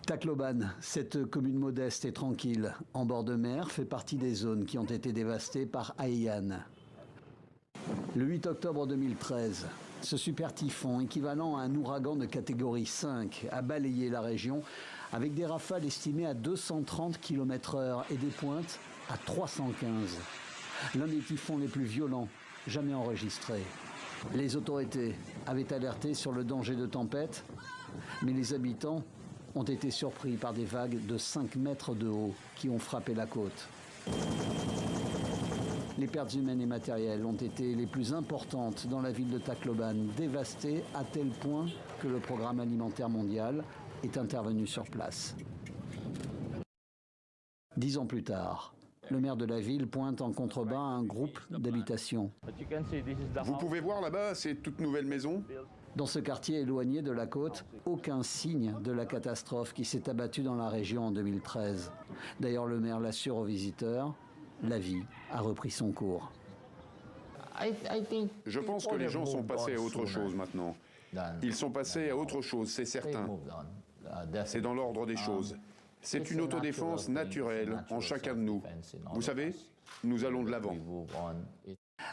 Tacloban, cette commune modeste et tranquille, en bord de mer, fait partie des zones qui ont été dévastées par Haiyan. Le 8 octobre 2013, ce super typhon, équivalent à un ouragan de catégorie 5, a balayé la région avec des rafales estimées à 230 km/h et des pointes à 315. L'un des typhons les plus violents jamais enregistrés. Les autorités avaient alerté sur le danger de tempête, mais les habitants ont été surpris par des vagues de 5 mètres de haut qui ont frappé la côte. Les pertes humaines et matérielles ont été les plus importantes dans la ville de Tacloban, dévastée à tel point que le Programme alimentaire mondial est intervenu sur place. 10 ans plus tard, le maire de la ville pointe en contrebas un groupe d'habitations. Vous pouvez voir là-bas ces toutes nouvelles maisons. Dans ce quartier éloigné de la côte, aucun signe de la catastrophe qui s'est abattue dans la région en 2013. D'ailleurs, le maire l'assure aux visiteurs, la vie a repris son cours. Je pense que les gens sont passés à autre chose maintenant. Ils sont passés à autre chose, c'est certain. C'est dans l'ordre des choses. C'est une autodéfense naturelle en chacun de nous. Vous savez, nous allons de l'avant.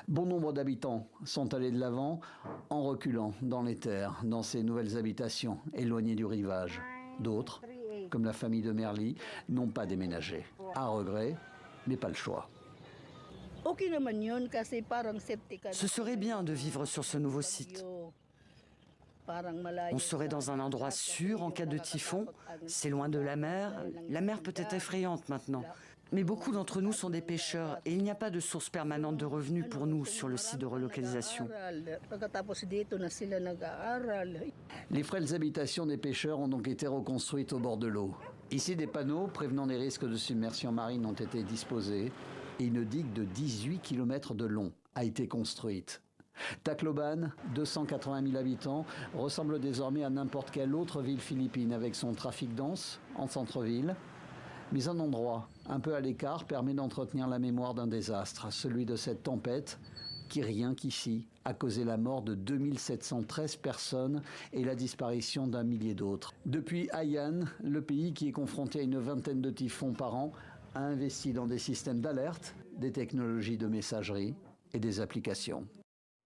Bon nombre d'habitants sont allés de l'avant en reculant dans les terres, dans ces nouvelles habitations éloignées du rivage. D'autres, comme la famille de Merli, n'ont pas déménagé. À regret, mais pas le choix. Ce serait bien de vivre sur ce nouveau site. On serait dans un endroit sûr en cas de typhon. C'est loin de la mer. La mer peut être effrayante maintenant. Mais beaucoup d'entre nous sont des pêcheurs et il n'y a pas de source permanente de revenus pour nous sur le site de relocalisation. Les frêles habitations des pêcheurs ont donc été reconstruites au bord de l'eau. Ici, des panneaux prévenant des risques de submersion marine ont été disposés et une digue de 18 km de long a été construite. Tacloban, 280 000 habitants, ressemble désormais à n'importe quelle autre ville philippine avec son trafic dense en centre-ville. Mais un endroit un peu à l'écart permet d'entretenir la mémoire d'un désastre, celui de cette tempête qui, rien qu'ici, a causé la mort de 2713 personnes et la disparition d'un millier d'autres. Depuis Haiyan, le pays qui est confronté à une vingtaine de typhons par an a investi dans des systèmes d'alerte, des technologies de messagerie et des applications.